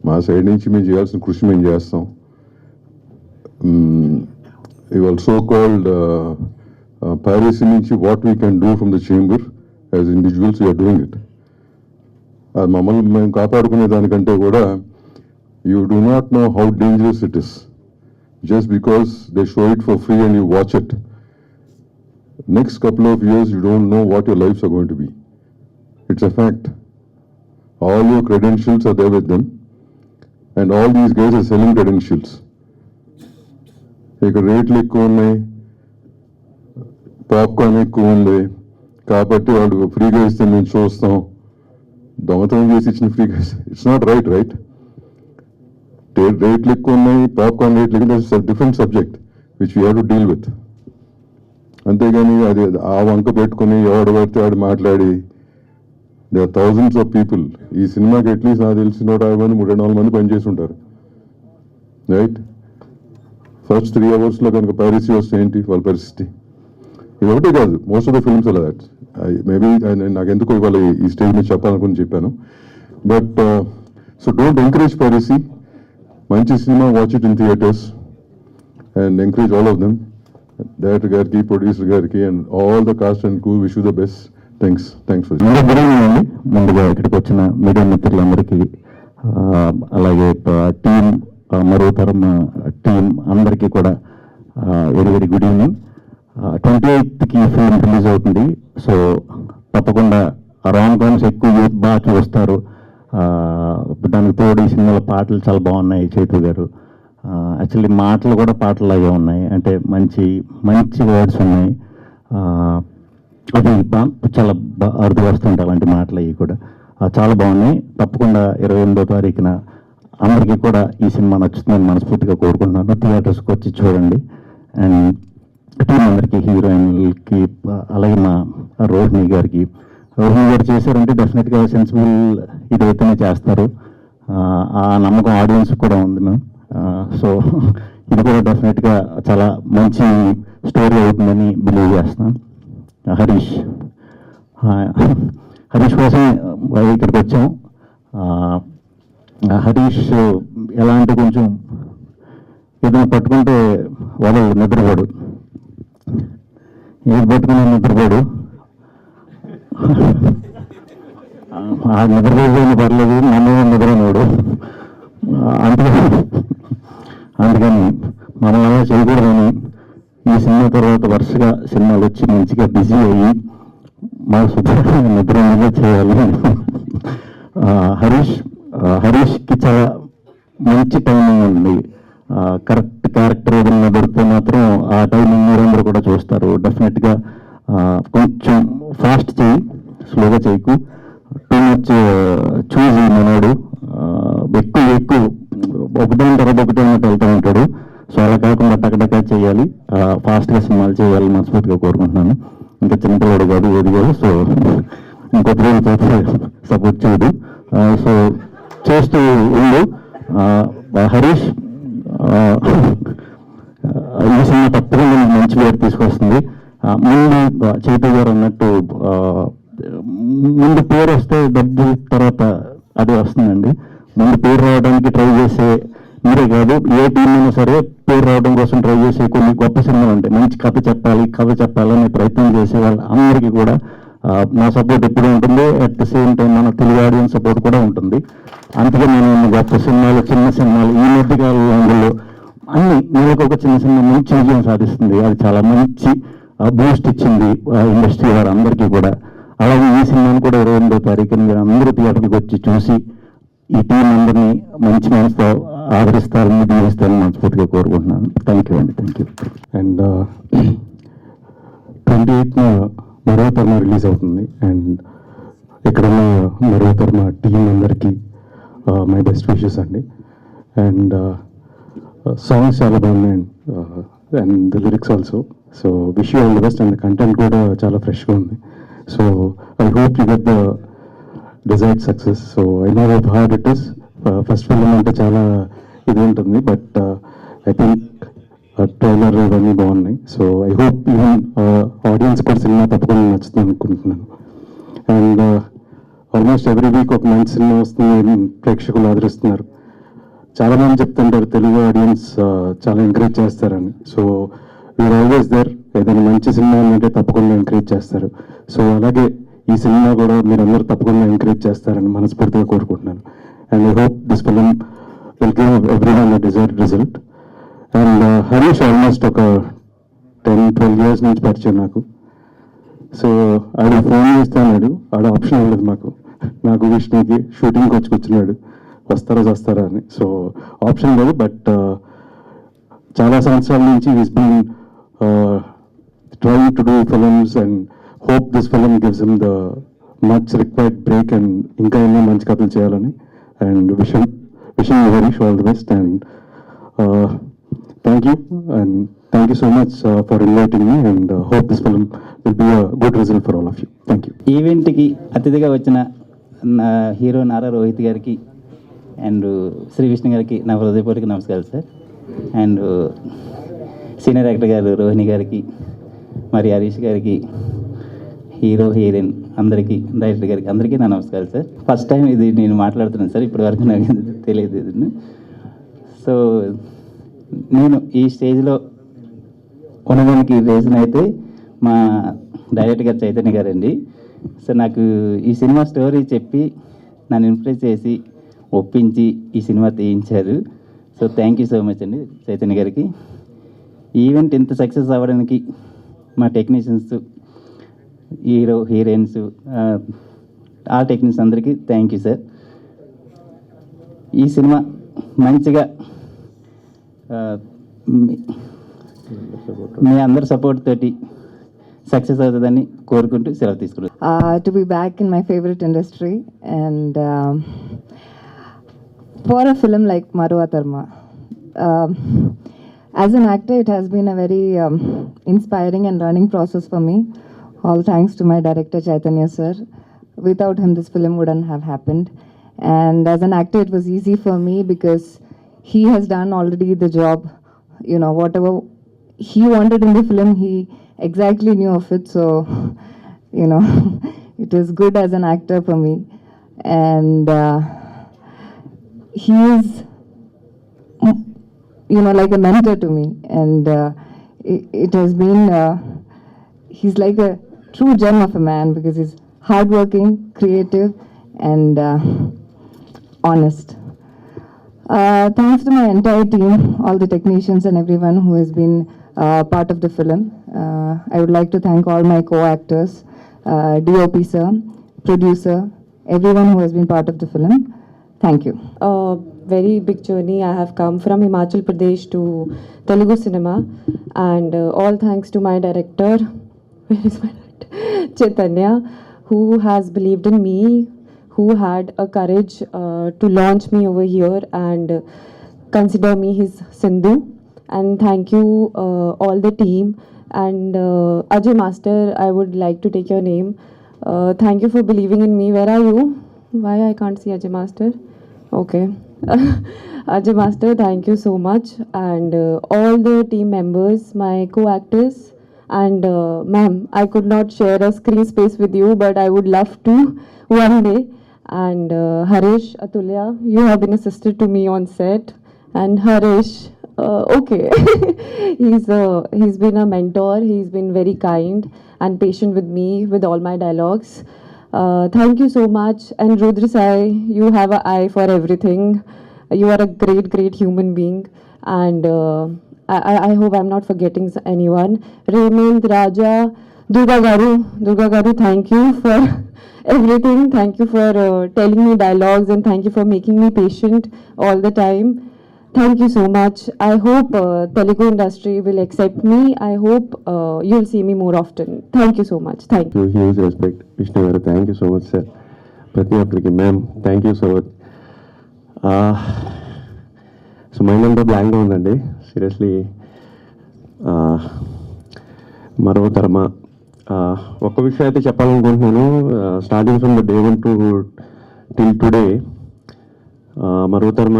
మా side నుంచి మేము చేయాల్సిన కృషి మేము చేస్తాం. ఇవాళ so called piracy నుంచి what we can do from the chamber as individuals you are doing it. అది మమ్మల్ని మేము కాపాడుకునే దానికంటే కూడా you do not know how dangerous it is just because they show it for free and you watch it. Next couple of years, you don't know what your lives are going to be. It's a fact. All your credentials are there with them, and all these guys are selling credentials. ఇక్కడ రేట్లు ఎక్కువ ఉన్నాయి, popcorn ఎక్కువ ఉంది కాబట్టి వాళ్ళు ఫ్రీగా ఇస్తే మేము చూస్తాం, దొంగతనం చేసి ఇచ్చిన ఫ్రీగా. It's not right, right? రేట్లు ఎక్కువ ఉన్నాయి, పాప్కార్న్ రేట్లు ఎక్కువ, different subject which you have to deal with. అంతేగాని అది ఆ వంక పెట్టుకుని ఎవడు పడితే వాడు మాట్లాడి, they are thousands of people. ఈ సినిమాకి అట్లీస్ట్ నాకు తెలిసి 150 మంది 300 మంది పనిచేసి ఉంటారు, రైట్? ఫస్ట్ 3 అవర్స్లో కనుక పైరసీ వస్తే ఏంటి వాళ్ళ పరిస్థితి? ఇది ఒకటే కాదు, మోస్ట్ ఆఫ్ ద ఫిల్మ్స్ అలా దాట్. మేబీ నాకు ఎందుకు ఇవాళ ఈ స్టేజ్ మీద చెప్పాలనుకుని చెప్పాను. But so don't encourage piracy. మంచి cinema, watch it in theatres and encourage all of them. Director గారికి, ప్రొడ్యూసర్ గారికి and all the cast and crew wish you the best. Thanks for అండి. ముందుగా ఇక్కడికి వచ్చిన మీడియా మిత్రులందరికీ, అలాగే టీం, మరో తరం టీం అందరికీ కూడా వెరీ వెరీ గుడ్ ఈవినింగ్. 28కి ఫిల్మ్ రిలీజ్ అవుతుంది. సో తప్పకుండా రామ్ కామ్స్ ఎక్కువ యూత్ బాగా చూస్తారు. దానికి తోడు ఈ సినిమాలో పాటలు చాలా బాగున్నాయి. చైతు గారు యాక్చువల్లీ మాటలు కూడా పాటలాగే ఉన్నాయి, అంటే మంచి మంచి వర్డ్స్ ఉన్నాయి. అది చాలా అరుదు వస్తుంటాయి అలాంటి మాటలు, అవి కూడా చాలా బాగున్నాయి. తప్పకుండా 28వ తారీఖున అందరికీ కూడా ఈ సినిమా నచ్చుతుందని మనస్ఫూర్తిగా కోరుకుంటున్నాను. థియేటర్స్కి వచ్చి చూడండి. అండ్ టీం అందరికీ, హీరోయిన్లకి, అలాగే మా రోహిణి గారు చేశారంటే డెఫినెట్గా సెన్సిబుల్ ఇదైతేనే చేస్తారు. ఆ నమ్మకం ఆడియన్స్ కూడా ఉంది మ్యామ్. సో ఇది కూడా డెఫినెట్గా చాలా మంచి స్టోరీ అవుతుందని బిలీవ్ చేస్తున్నాం. హరీష్ కోసం ఇక్కడికి వచ్చాం. హరీష్ ఎలా అంటే కొంచెం ఏదైనా పట్టుకుంటే వాళ్ళు నిద్రపోడు, ఏది పట్టుకుని నిద్రపోడు. ఆ నిద్రపోయిన పర్లేదు, నన్ను నిద్రపోడు. అందుకని మనం అలా చేయకూడదని ఈ సినిమా తర్వాత వరుసగా సినిమాలు వచ్చి మంచిగా బిజీ అయ్యి మా శుభ్రంగా నిద్ర చేయాలి. హరీష్కి చాలా మంచి టైమింగ్ ఉంది. కరెక్ట్ క్యారెక్టర్ ఏదైనా దొరికితే మాత్రం ఆ టైమింగ్ మీరందరూ కూడా చూస్తారు. డెఫినెట్గా కొంచెం ఫాస్ట్ చేయి, స్లోగా చేయకు. టూ మచ్ చూసి మనోడు ఎక్కువ ఒకటే తర్వాత ఒకటే ఉన్నట్టు వెళ్తూ ఉంటాడు. సో అలా కాకుండా టకటకా చేయాలి, ఫాస్ట్గా సినిమాలు చేయాలి మనస్ఫూర్తిగా కోరుకుంటున్నాను. ఇంకా చిన్నపిల్లడు కాదు, ఏది కాదు. సో ఇంకొక సపోర్ట్ చేయదు. సో చేస్తూ ఉండు హరీష్. ఈ సినిమా తప్పకుండా మంచి పేరు తీసుకొస్తుంది. ముందు చైతన్య గారు అన్నట్టు ముందు పేరు వస్తే డబ్బు తర్వాత అది వస్తుందండి. ముందు పేరు రావడానికి ట్రై చేసే మీరే కాదు, ఏ టీం అయినా సరే పేరు రావడం కోసం ట్రై చేసే కొన్ని గొప్ప సినిమాలు ఉంటాయి. మంచి కథ చెప్పాలనే ప్రయత్నం చేసే వాళ్ళ అందరికీ కూడా నా సపోర్ట్ ఎప్పుడు ఉంటుంది. అట్ ద సేమ్ టైం మన తెలుగు ఆడియన్స్ సపోర్ట్ కూడా ఉంటుంది. అందుకే నేను గొప్ప సినిమాలు, చిన్న సినిమాలు, ఈ మధ్య కాలంలో అన్ని నెలకు ఒక చిన్న చిన్న మంచి విజయం సాధిస్తుంది. అది చాలా మంచి బూస్ట్ ఇచ్చింది ఇండస్ట్రీ వారు అందరికీ కూడా. అలాగే ఈ సినిమాను కూడా 28వ తారీఖున మీరు అందరూ థియేటర్కి వచ్చి చూసి ఈ టీం అందరినీ మంచి మనసుతో ఆదరిస్తారని దీవిస్తారని మనస్ఫూర్తిగా కోరుకుంటున్నాను. థ్యాంక్ యూ అండి. Thank you. అండ్ 28న మరో తరమ రిలీజ్ అవుతుంది. అండ్ ఇక్కడ ఉన్న మరో తరమ టీం అందరికీ మై బెస్ట్ విషెస్ అండి. అండ్ సాంగ్స్ చాలా బాగున్నాయి and the lyrics also. So wish you all the best. And content కూడా చాలా ఫ్రెష్గా ఉంది. So I hope you get the desired success. So I know how hard it is. First film అంటే చాలా ఇది ఉంటుంది, బట్ ఐ థింక్ ట్రైలర్ ఇవన్నీ బాగున్నాయి. So I hope even audience కూడా సినిమా తప్పకుండా నచ్చుతుంది అనుకుంటున్నాను. అండ్ ఆల్మోస్ట్ ఎవ్రీ వీక్ ఒక మంచి సినిమా వస్తుంది, ప్రేక్షకులు ఆదరిస్తున్నారు. చాలామంది చెప్తుంటారు తెలుగు ఆడియన్స్ చాలా ఎంకరేజ్ చేస్తారని. So we are always there. ఏదైనా మంచి సినిమా అంటే తప్పకుండా ఎంకరేజ్ చేస్తారు. సో అలాగే ఈ సినిమా కూడా మీరందరూ తప్పకుండా ఎంకరేజ్ చేస్తారని మనస్ఫూర్తిగా కోరుకుంటున్నాను. And I hope this film will give everyone a desired result. And Harish almost ఒక 10-12 years నుంచి పరిచయం నాకు. సో ఆడ ఫోన్ చేస్తాడు, ఆడ ఆప్షన్ ఉండదు మాకు. నాకు విష్ణుకి షూటింగ్కి వచ్చి కూర్చున్నాడు, వస్తారా అని. సో ఆప్షన్ లేదు. బట్ చాలా సంవత్సరాల నుంచి is been trying to do films and hope this film gives him the much required break and ఇంకా ఎన్నో మంచి కథలు చేయాలని. And wishing Harish all the best. And thank you, and thank you so much for inviting me, and hope this film will be a good result for all of you. Thank you. ఈవెంట్కి అతిథిగా వచ్చిన hero Nara Rohit గారికి and Shri Vishnu గారికి నా హృదయపూర్వక నమస్కారాలు sir. And senior actor గారు రోహిణి గారికి, మరి హరీష్ గారికి, హీరో హీరోయిన్ అందరికీ, డైరెక్టర్ గారికి అందరికీ నా నమస్కారాలు సార్. ఫస్ట్ టైం ఇది నేను మాట్లాడుతున్నాను సార్, ఇప్పటి వరకు నాకు తెలియదు ఇది. సో నేను ఈ స్టేజ్లో ఉండడానికి రీజన్ అయితే మా డైరెక్టర్ గారు చైతన్య గారండి. సో నాకు ఈ సినిమా స్టోరీ చెప్పి నన్ను ఇంప్రెస్ చేసి ఒప్పించి ఈ సినిమా తీయించారు. So thank you so much అండి చైతన్య గారికి. ఈవెంట్ ఇంత సక్సెస్ అవ్వడానికి మా టెక్నీషియన్స్, హీరో హీరోయిన్స్, ఆ టెక్నీషియన్స్ అందరికీ థ్యాంక్ యూ సార్. ఈ సినిమా మంచిగా మీ అందరి సపోర్ట్ తోటి సక్సెస్ అవుతుందని కోరుకుంటూ సెలవు తీసుకున్నాను. To be back in my favorite industry and for a film like Marwa Tarma. As an actor, it has been a very inspiring and learning process for me. All thanks to my director Chaitanya sir. Without him, this film wouldn't have happened. And as an actor, it was easy for me because he has done already the job. You know, whatever he wanted in the film, he exactly knew of it. So, you know, it was good as an actor for me. And he is, you know, like a mentor to me. And it has been, he's like a true gem of a man because he's hardworking, creative, and honest. Thanks to my entire team, all the technicians and everyone who has been part of the film. I would like to thank all my co-actors, DOP sir, producer, everyone who has been part of the film. Thank you. A very big journey. I have come from Himachal Pradesh to Telugu cinema, and all thanks to my director, where is my director? Chaitanya, who has believed in me, who had a courage to launch me over here and consider me his Sindhu. And thank you all the team. And Ajay Master, I would like to take your name. Thank you for believing in me. Where are you? Why I can't see Ajay Master? Okay. Ajay Master, thank you so much. And all the team members, my co-actors. And ma'am, I could not share a screen space with you, but I would love to one day. And Harish, Atulya, you have been a sister to me on set. And Harish, okay, he's been a mentor. He's been very kind and patient with me with all my dialogues. Thank you so much. And Rudra Sai, you have an eye for everything. You are a great, great human being. And I hope I'm not forgetting anyone. Raymond, Raja, Durga Garu, thank you for everything. Thank you for telling me dialogues, and thank you for making me patient all the time. Thank you so much. I hope Telugu industry will accept me. I hope you'll see me more often. Thank you so much. Thank you. Huge respect Vishnu garu, thank you so much sir. ప్రతి ఒక్కరికి ma'am thank you so much. So mind అంతా బ్లాంక్గా ఉందండి seriously. మరో తరమ ఒక్క విషయం అయితే చెప్పాలనుకుంటున్నాను. Starting from the day 1 to till today, మరో తరమ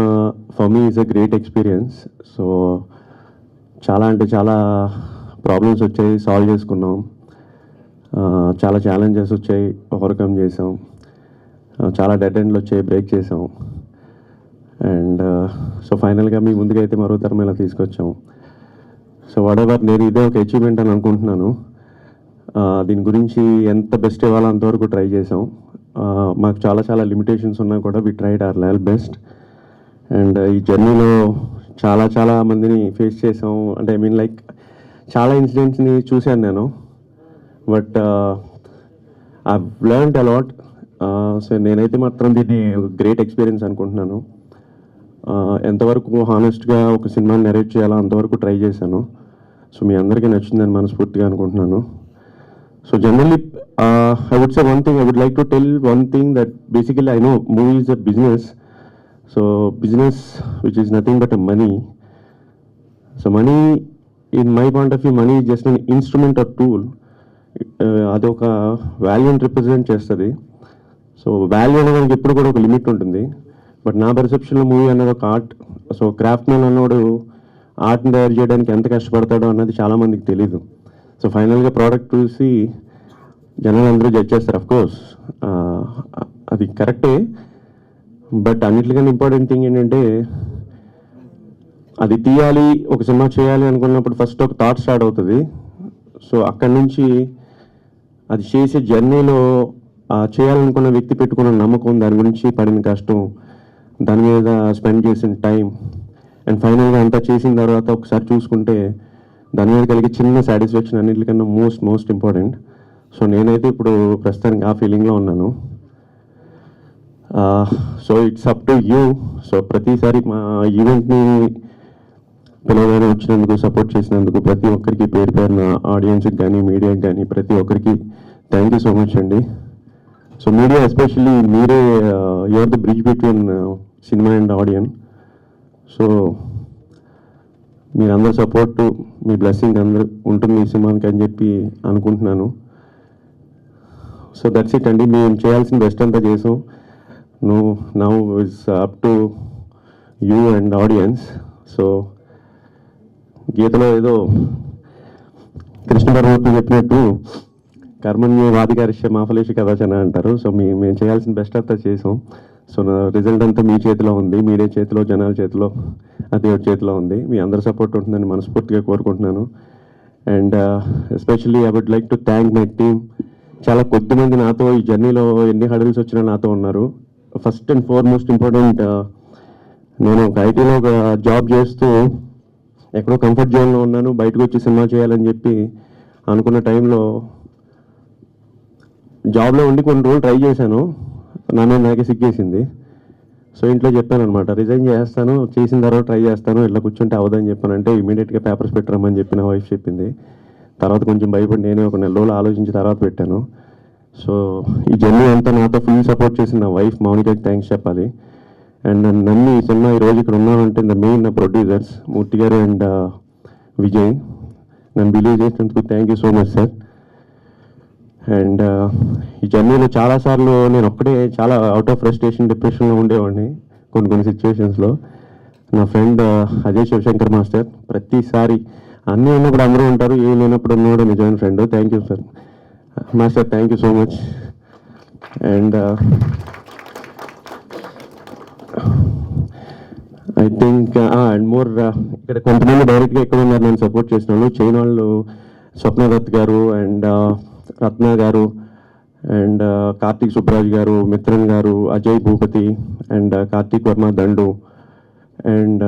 for me is a great experience. So చాలా అంటే చాలా ప్రాబ్లమ్స్ వచ్చాయి, సాల్వ్ చేసుకున్నాం. చాలా ఛాలెంజెస్ వచ్చాయి, ఓవర్కమ్ చేసాం. చాలా డెడ్ ఎండ్లు వచ్చాయి, బ్రేక్ చేసాం. అండ్ సో ఫైనల్గా మీ ముందుకైతే మరో తరం ఇలా తీసుకొచ్చాం. సో వాడెవర్ నేను ఇదే ఒక అచీవ్మెంట్ అని అనుకుంటున్నాను. దీని గురించి ఎంత బెస్ట్ ఇవ్వాలో అంతవరకు ట్రై చేసాం. మాకు చాలా చాలా లిమిటేషన్స్ ఉన్నా కూడా we tried our level best. And ఈ జర్నీలో చాలా చాలా మందిని ఫేస్ చేసాం. అంటే ఐ మీన్ లైక్ చాలా ఇన్సిడెంట్స్ని చూశాను నేను. But I learned a lot. So నేనైతే మాత్రం దీన్ని గ్రేట్ ఎక్స్పీరియన్స్ అనుకుంటున్నాను. ఎంతవరకు హానెస్ట్గా ఒక సినిమాని నెరేట్ చేయాలో అంతవరకు ట్రై చేశాను. సో మీ అందరికీ నచ్చిందని మనస్ఫూర్తిగా అనుకుంటున్నాను. So generally I would say one thing, I would like to tell one thing that basically I know movie is a business. So business which is nothing but money. So money in my point of view, money is just an instrument or tool. అది ఒక వాల్యూని represent చేస్తుంది. So value అనేది ఎప్పుడు కూడా ఒక limit ఉంటుంది. But నా పర్సెప్షన్లో మూవీ అన్నది ఒక ఆర్ట్. సో క్రాఫ్ట్ మ్యాన్ అన్నోడు ఆర్ట్ని తయారు చేయడానికి ఎంత కష్టపడతాడో అన్నది చాలామందికి తెలీదు. సో ఫైనల్గా ప్రోడక్ట్ చూసి జనాలు అందరూ జడ్జ్ చేస్తారు. అఫ్కోర్స్ అది కరెక్టే. బట్ అన్నిటికన్నా ఇంపార్టెంట్ థింగ్ ఏంటంటే, అది తీయాలి, ఒక సినిమా చేయాలి అనుకున్నప్పుడు ఫస్ట్ ఒక థాట్ స్టార్ట్ అవుతుంది. సో అక్కడి నుంచి అది చేసే జర్నీలో చేయాలనుకున్న వ్యక్తి పెట్టుకున్న నమ్మకం, దాని గురించి పడిన కష్టం, దాని మీద స్పెండ్ చేసిన టైం, అండ్ ఫైనల్గా అంతా చేసిన తర్వాత ఒకసారి చూసుకుంటే దాని మీద కలిగే చిన్న సాటిస్ఫాక్షన్ అన్నింటికన్నా మోస్ట్ ఇంపార్టెంట్. సో నేనైతే ఇప్పుడు ప్రస్తుతానికి ఆ ఫీలింగ్లో ఉన్నాను. So it's up to you. So ప్రతిసారి మా ఈవెంట్ని పిలవగానే వచ్చినందుకు, సపోర్ట్ చేసినందుకు ప్రతి ఒక్కరికి పేరు పేరున, ఆడియన్స్కి కానీ మీడియాకి కానీ ప్రతి ఒక్కరికి థ్యాంక్ యూ సో మచ్ అండి. సో మీడియా ఎస్పెషల్లీ మీరే, you are the bridge between cinema and audience. So మీరందరూ సపోర్టు, మీ బ్లెస్సింగ్ అందరూ ఉంటుంది ఈ సినిమాకి అని చెప్పి అనుకుంటున్నాను. సో దట్స్ ఇట్ అండి. మేము చేయాల్సిన బెస్ట్ అంతా చేసాం. Now it's up to you and audience. So గీతలో ఏదో కృష్ణ పరమాత్మ చెప్పినట్టు కర్మణ్యేవాధికారిష్య మా ఫలేషు కదాచన అంటారు. సో మేము చేయాల్సిన బెస్ట్ అంతా చేసాం. సో నా రిజల్ట్ అంతా మీ చేతిలో ఉంది, మీడియా చేతిలో, జనాల చేతిలో, దేవుడి చేతిలో ఉంది. మీ అందరి సపోర్ట్ ఉంటుందని మనస్ఫూర్తిగా కోరుకుంటున్నాను. And especially I would like to thank my team. చాలా కొద్దిమంది నాతో ఈ జర్నీలో ఎన్ని హడల్స్ వచ్చినా నాతో ఉన్నారు. ఫస్ట్ అండ్ ఫార్మోస్ట్ ఇంపార్టెంట్, నేను ఒక ఐటీలో ఒక జాబ్ చేస్తూ ఎక్కడో కంఫర్ట్ జోన్లో ఉన్నాను. బయటకు వచ్చి సినిమా చేయాలని చెప్పి అనుకున్న టైంలో జాబ్లో ఉండి కొన్ని రోజులు ట్రై చేశాను. నాకే సిగ్గేసింది. సో ఇంట్లో చెప్పాను అనమాట, రిజైన్ చేస్తాను, చేసిన తర్వాత ట్రై చేస్తాను, ఇట్లా కూర్చుంటే అవదని చెప్పానంటే ఇమీడియట్గా పేపర్స్ పెట్టరమ్మని చెప్పి నా వైఫ్ చెప్పింది. తర్వాత కొంచెం భయపడి నేనే ఒక నెల రోజులు ఆలోచించి తర్వాత పెట్టాను. సో ఈ జర్నీ అంతా నాతో ఫుల్ సపోర్ట్ చేసిన నా వైఫ్ మౌనికకి థ్యాంక్స్ చెప్పాలి. అండ్ నన్ను ఈ సినిమా ఈరోజు ఇక్కడ ఉన్నానంటే ద మెయిన్ నా ప్రొడ్యూసర్స్ మూర్తి గారు అండ్ విజయ్. నన్ను బిలీవ్ చేసినందుకు thank you so much sir. And ఈ జర్నీలో చాలాసార్లు నేను ఒక్కడే చాలా అవుట్ ఆఫ్ ఫ్రస్ట్రేషన్, డిప్రెషన్లో ఉండేవాడిని కొన్ని సిచ్యువేషన్స్లో. నా ఫ్రెండ్ అజయ్ శివశంకర్ మాస్టర్ ప్రతిసారి అన్నీ ఉన్నప్పుడు అందరూ ఉంటారు, ఏం లేనప్పుడు ఉన్నవాడు నిజమైన friend. Thank you sir master, thank you so much. And I think and more ఇక్కడ కొంతమంది డైరెక్ట్గా ఎక్కడ ఉన్నారు నన్ను సపోర్ట్ చేసిన వాళ్ళు. చైనా వాళ్ళు స్వప్న దత్ గారు అండ్ రత్న గారు అండ్ కార్తీక్ సుబ్బరాజ్ గారు, మిత్రన్ గారు, Ajay Bhupathi and Karthik Varma Dandu and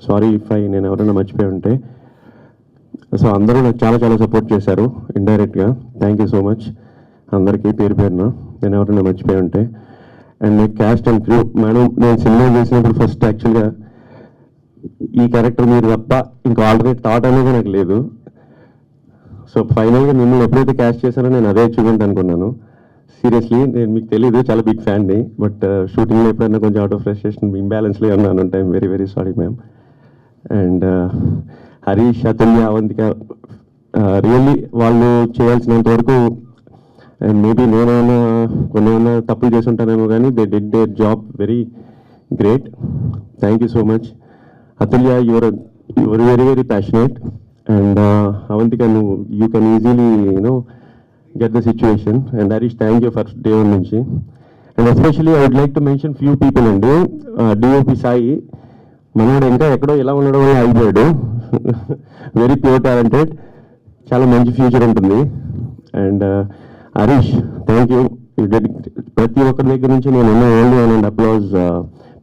sorry if నేను ఎవరైనా మర్చిపోయి ఉంటే. సో అందరూ నాకు చాలా చాలా సపోర్ట్ చేశారు ఇండైరెక్ట్గా. థ్యాంక్ యూ సో మచ్ అందరికీ పేరు పేరున, నేను ఎవరైనా మర్చిపోయి ఉంటే. And caste and crew madam, నేను సినిమా చేసినప్పుడు ఫస్ట్ యాక్చువల్గా ఈ క్యారెక్టర్ మీరు తప్ప ఇంకా ఆల్టర్నేట్ థాట్ అనేది నాకు లేదు. సో ఫైనల్గా మిమ్మల్ని ఎప్పుడైతే క్యాస్ట్ చేశానో నేను అదే అచీవ్మెంట్ అనుకున్నాను. సీరియస్లీ నేను మీకు తెలియదు, చాలా బిగ్ ఫ్యాన్ని. బట్ షూటింగ్లో ఎప్పుడైనా కొంచెం అవుట్ ఆఫ్ ఫ్రస్ట్రేషన్ ఇంబ్యాలెన్స్లో ఉన్నాను అంటే I'm very very sorry ma'am. And Harish, Atulya, Avantika really వాళ్ళు చేయాల్సినంత వరకు, అండ్ మేబీ నేనైనా కొన్ని తప్పులు చేసి ఉంటానేమో కానీ they did their job very great. Thank you so much. Atulya, your very very passionate. And Avantika, you can easily get the situation. And Harish, thank you for day one నుంచి. And especially I would like to mention few people అండి. DOP Sai మనోడు ఇంకా ఎక్కడో ఇలా ఉండడం వల్ల అయిపోయాడు. Very pure talented, చాలా మంచి ఫ్యూచర్ ఉంటుంది. And Harish, thank you. ప్రతి ఒక్కరి దగ్గర నుంచి నేను ఓన్లీ అండ్ అప్లాజ్.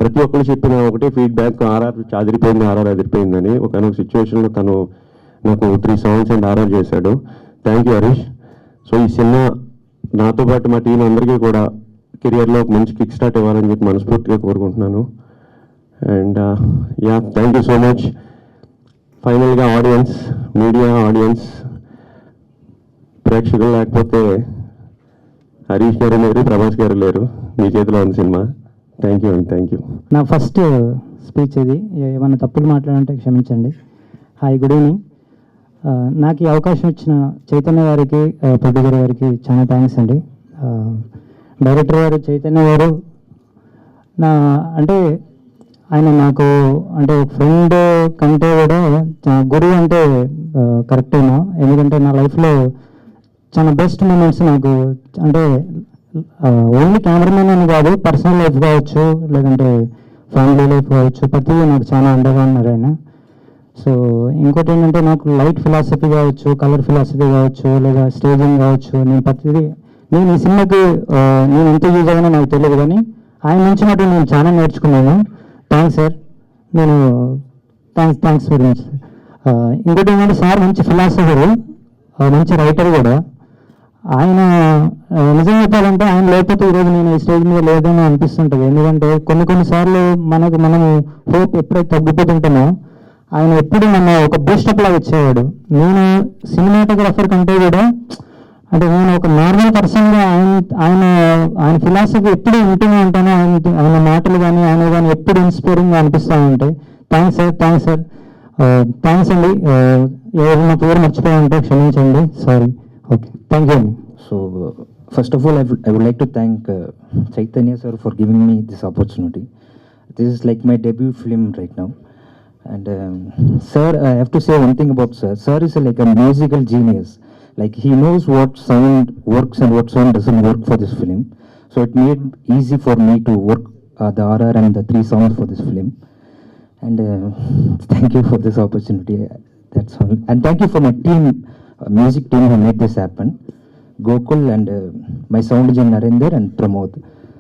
ప్రతి ఒక్కరు చెప్పిన ఒకటే ఫీడ్బ్యాక్, ఆర్ఆర్ చాదిరిపోయింది, ఆర్ఆర్ అదిరిపోయిందని. ఒకనొక సిచ్యువేషన్లో తను నాకు 3 songs అండ్ ఆర్ఆర్ చేశాడు. Thank you Harish. సో ఈ సినిమా నాతో పాటు మా టీం అందరికీ కూడా కెరియర్లో ఒక మంచి కిక్ స్టార్ట్ ఇవ్వాలని చెప్పి మనస్ఫూర్తిగా కోరుకుంటున్నాను. And yeah, thank you so much. ఫైనల్గా ఆడియన్స్, మీడియా ఆడియన్స్, ప్రేక్షకులు లేకపోతే హరీష్ గారు లేరు, ప్రభాస్ గారు లేరు. మీ చేతిలో ఉంది సినిమా. థ్యాంక్ యూ అండి, థ్యాంక్ యూ. నా ఫస్ట్ స్పీచ్ ఇది, ఏమన్నా తప్పులు మాట్లాడాలంటే క్షమించండి. Hi, good evening. నాకు ఈ అవకాశం ఇచ్చిన చైతన్య గారికి, ప్రొడ్యూసర్ గారికి చాలా థ్యాంక్స్ అండి. డైరెక్టర్ గారు చైతన్య గారు అంటే ఆయన నాకు అంటే ఫ్రెండ్ కంటే కూడా గురువు అంటే కరెక్టేనా. ఎందుకంటే నా లైఫ్లో చాలా బెస్ట్ మూమెంట్స్ నాకు అంటే ఓన్లీ కెమెరామెన్ అని కాదు, పర్సనల్ లైఫ్ కావచ్చు, లేదంటే ఫ్యామిలీ లైఫ్ కావచ్చు, ప్రతిదీ నాకు చాలా అండగా ఉన్నారు ఆయన. సో ఇంకోటి ఏంటంటే నాకు లైట్ ఫిలాసఫీ కావచ్చు, కలర్ ఫిలాసఫీ కావచ్చు, లేదా స్టేజింగ్ కావచ్చు, నేను ఈ సినిమాకి నేను ఎంత యూజ్ అయ్యానో నాకు తెలియదు, కానీ ఆయన నుంచి మటు నేను చాలా నేర్చుకున్నాను. Thanks sir. నేను థ్యాంక్స్ వెరీ మచ్. ఇంకోటి ఏంటంటే సార్ మంచి ఫిలాసఫరు, మంచి రైటర్ కూడా. ఆయన నిజం చెప్పాలంటే ఆయన లేకపోతే ఈరోజు నేను ఈ స్టేజ్ మీద లేదని అనిపిస్తుంటుంది. ఎందుకంటే కొన్నిసార్లు మనము హోప్ ఎప్పుడైతే తగ్గిపోతుంటామో ఆయన ఎప్పుడు నన్ను ఒక బూస్టప్ లాగా ఇచ్చేవాడు. నేను సినిమాటోగ్రాఫర్ కంటే కూడా అంటే నేను ఒక నార్మల్ పర్సన్గా ఆయన ఫిలాసఫీ ఎప్పుడు ఉంటూనే ఉంటాను. ఆయన మాటలు కానీ ఆయన కానీ ఎప్పుడు ఇన్స్పైరింగ్గా అనిపిస్తూ ఉంటాయి. Thanks sir, thanks sir, thanks అండి. ఎవరైనా పేరు మర్చిపోయాలంటే క్షమించండి, సారీ. ఓకే, థ్యాంక్ యూ అండి. So, first of all, I would like to thank Chaitanya sir for giving me this opportunity. This is like my debut film right now. And sir, I have to say one thing about sir. Sir is like a musical genius. Like he knows what sound works and what sound doesn't work for this film. So it made easy for me to work the RR and the 3 songs for this film. And thank you for this opportunity. That's all. And thank you for my team, music team who made this happen. Gokul and my sound engineer Narendra and Pramod.